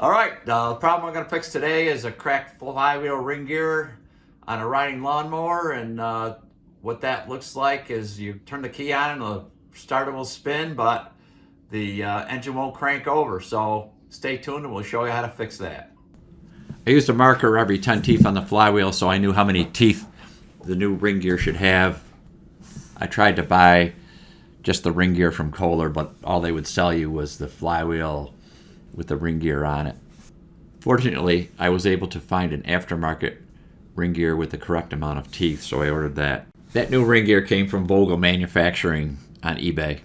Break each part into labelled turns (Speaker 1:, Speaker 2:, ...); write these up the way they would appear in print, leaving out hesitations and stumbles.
Speaker 1: All right, the problem I'm going to fix today is a cracked flywheel ring gear on a riding lawnmower, and what that looks like is you turn the key on and the starter will spin, but the engine won't crank over. So stay tuned and we'll show you how to fix that. I used a marker every 10 teeth on the flywheel so I knew how many teeth the new ring gear should have. I tried to buy just the ring gear from Kohler, but all they would sell you was the flywheel with the ring gear on it. Fortunately, I was able to find an aftermarket ring gear with the correct amount of teeth, so I ordered that. That new ring gear came from Vogel Manufacturing on eBay.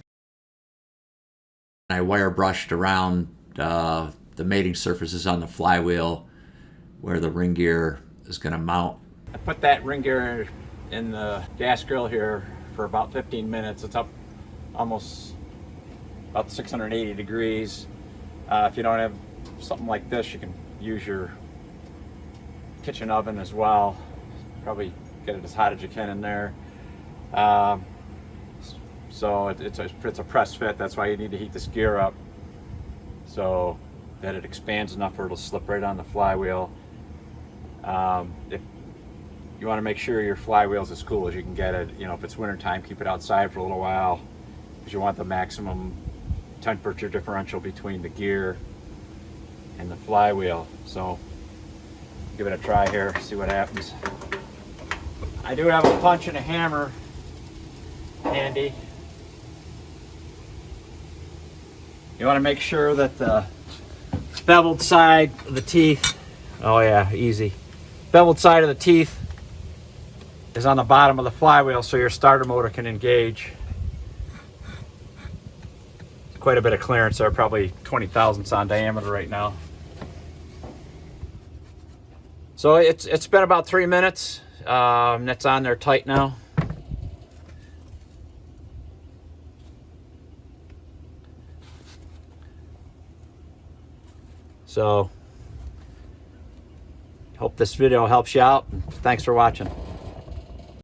Speaker 1: I wire brushed around the mating surfaces on the flywheel where the ring gear is going to mount. I put that ring gear in the gas grill here for about 15 minutes. It's up almost about 680 degrees. If you don't have something like this, you can use your kitchen oven as well. Probably get it as hot as you can in there. So it's a press fit. That's why you need to heat this gear up so that it expands enough where it'll slip right on the flywheel. If you want to make sure your flywheel's as cool as you can get it, you know, if it's winter time, keep it outside for a little while because you want the maximum temperature differential between the gear and the flywheel. So give it a try here, see what happens. I do have a punch and a hammer handy. You want to make sure that the beveled side of the teeth, oh yeah, easy. Beveled side of the teeth is on the bottom of the flywheel so your starter motor can engage. Quite a bit of clearance there, probably 20 thousandths on diameter right now. So it's been about 3 minutes. That's on there tight now. So hope this video helps you out. Thanks for watching.